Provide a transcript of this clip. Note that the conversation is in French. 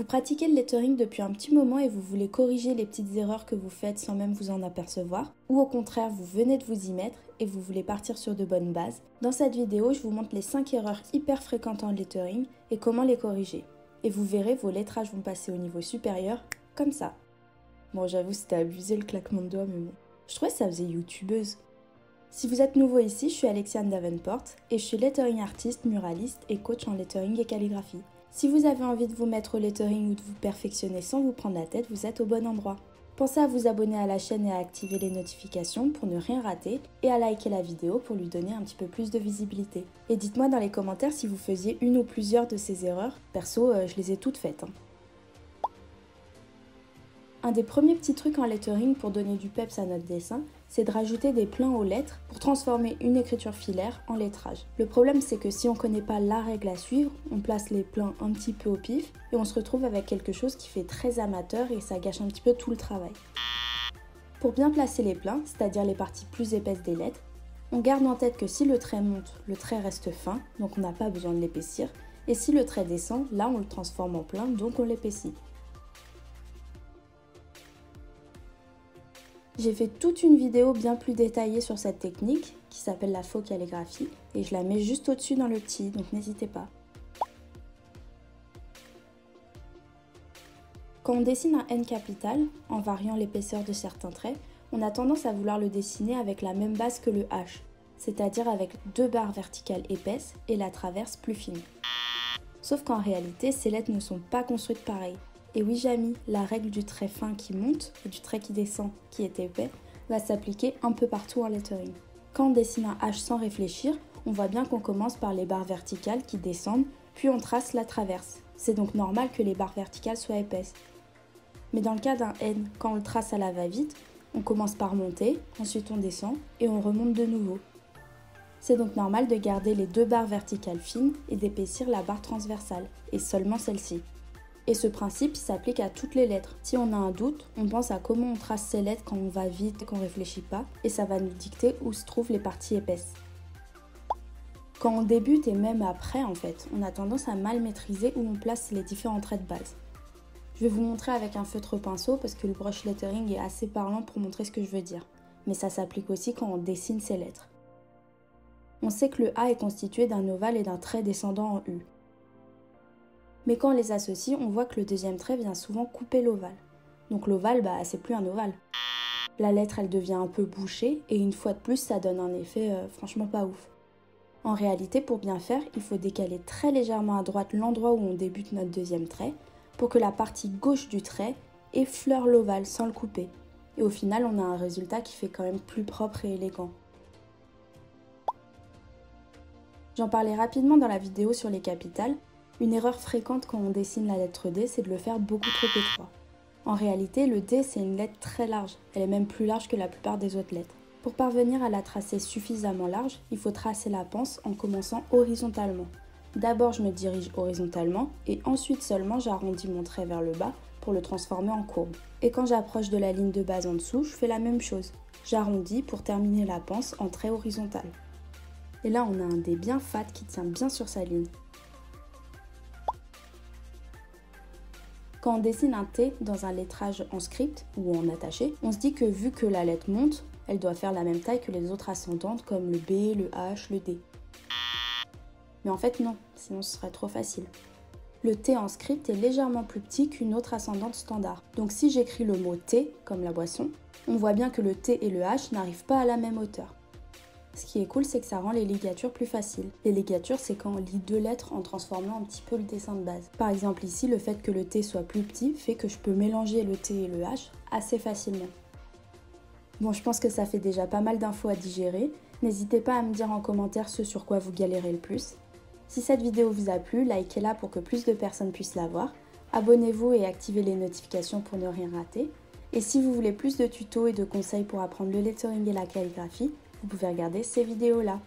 Vous pratiquez le lettering depuis un petit moment et vous voulez corriger les petites erreurs que vous faites sans même vous en apercevoir, ou au contraire vous venez de vous y mettre et vous voulez partir sur de bonnes bases. Dans cette vidéo, je vous montre les 5 erreurs hyper fréquentes en lettering et comment les corriger. Et vous verrez, vos lettrages vont passer au niveau supérieur, comme ça. Bon, j'avoue, c'était abusé le claquement de doigts, mais bon. Je trouvais que ça faisait youtubeuse. Si vous êtes nouveau ici, je suis Alexiane Davenport et je suis lettering artiste, muraliste et coach en lettering et calligraphie. Si vous avez envie de vous mettre au lettering ou de vous perfectionner sans vous prendre la tête, vous êtes au bon endroit. Pensez à vous abonner à la chaîne et à activer les notifications pour ne rien rater et à liker la vidéo pour lui donner un petit peu plus de visibilité. Et dites-moi dans les commentaires si vous faisiez une ou plusieurs de ces erreurs. Perso, je les ai toutes faites. Un des premiers petits trucs en lettering pour donner du peps à notre dessin, c'est de rajouter des pleins aux lettres pour transformer une écriture filaire en lettrage. Le problème, c'est que si on ne connaît pas la règle à suivre, on place les pleins un petit peu au pif et on se retrouve avec quelque chose qui fait très amateur et ça gâche un petit peu tout le travail. Pour bien placer les pleins, c'est-à-dire les parties plus épaisses des lettres, on garde en tête que si le trait monte, le trait reste fin, donc on n'a pas besoin de l'épaissir, et si le trait descend, là on le transforme en plein, donc on l'épaissit. J'ai fait toute une vidéo bien plus détaillée sur cette technique qui s'appelle la faux calligraphie et je la mets juste au-dessus dans le petit, donc n'hésitez pas. Quand on dessine un N capital, en variant l'épaisseur de certains traits, on a tendance à vouloir le dessiner avec la même base que le H, c'est-à-dire avec 2 barres verticales épaisses et la traverse plus fine. Sauf qu'en réalité, ces lettres ne sont pas construites pareil. Et oui Jamy, la règle du trait fin qui monte et du trait qui descend qui est épais va s'appliquer un peu partout en lettering. Quand on dessine un H sans réfléchir, on voit bien qu'on commence par les barres verticales qui descendent, puis on trace la traverse. C'est donc normal que les barres verticales soient épaisses. Mais dans le cas d'un N, quand on le trace à la va-vite, on commence par monter, ensuite on descend et on remonte de nouveau. C'est donc normal de garder les 2 barres verticales fines et d'épaissir la barre transversale, et seulement celle-ci. Et ce principe s'applique à toutes les lettres. Si on a un doute, on pense à comment on trace ces lettres quand on va vite et qu'on ne réfléchit pas, et ça va nous dicter où se trouvent les parties épaisses. Quand on débute et même après en fait, on a tendance à mal maîtriser où on place les différents traits de base. Je vais vous montrer avec un feutre pinceau parce que le brush lettering est assez parlant pour montrer ce que je veux dire. Mais ça s'applique aussi quand on dessine ces lettres. On sait que le A est constitué d'un ovale et d'un trait descendant en U. Mais quand on les associe, on voit que le deuxième trait vient souvent couper l'ovale. Donc l'ovale, c'est plus un ovale. La lettre, elle devient un peu bouchée et une fois de plus, ça donne un effet franchement pas ouf. En réalité, pour bien faire, il faut décaler très légèrement à droite l'endroit où on débute notre deuxième trait pour que la partie gauche du trait effleure l'ovale sans le couper. Et au final, on a un résultat qui fait quand même plus propre et élégant. J'en parlais rapidement dans la vidéo sur les capitales. Une erreur fréquente quand on dessine la lettre D, c'est de le faire beaucoup trop étroit. En réalité, le D, c'est une lettre très large. Elle est même plus large que la plupart des autres lettres. Pour parvenir à la tracer suffisamment large, il faut tracer la panse en commençant horizontalement. D'abord, je me dirige horizontalement et ensuite seulement j'arrondis mon trait vers le bas pour le transformer en courbe. Et quand j'approche de la ligne de base en dessous, je fais la même chose. J'arrondis pour terminer la panse en trait horizontal. Et là, on a un D bien fat qui tient bien sur sa ligne. Quand on dessine un T dans un lettrage en script ou en attaché, on se dit que vu que la lettre monte, elle doit faire la même taille que les autres ascendantes comme le B, le H, le D. Mais en fait non, sinon ce serait trop facile. Le T en script est légèrement plus petit qu'une autre ascendante standard. Donc si j'écris le mot T, comme la boisson, on voit bien que le T et le H n'arrivent pas à la même hauteur. Ce qui est cool, c'est que ça rend les ligatures plus faciles. Les ligatures, c'est quand on lit 2 lettres en transformant un petit peu le dessin de base. Par exemple ici, le fait que le T soit plus petit fait que je peux mélanger le T et le H assez facilement. Bon, je pense que ça fait déjà pas mal d'infos à digérer. N'hésitez pas à me dire en commentaire ce sur quoi vous galérez le plus. Si cette vidéo vous a plu, likez-la pour que plus de personnes puissent la voir. Abonnez-vous et activez les notifications pour ne rien rater. Et si vous voulez plus de tutos et de conseils pour apprendre le lettering et la calligraphie, vous pouvez regarder ces vidéos-là.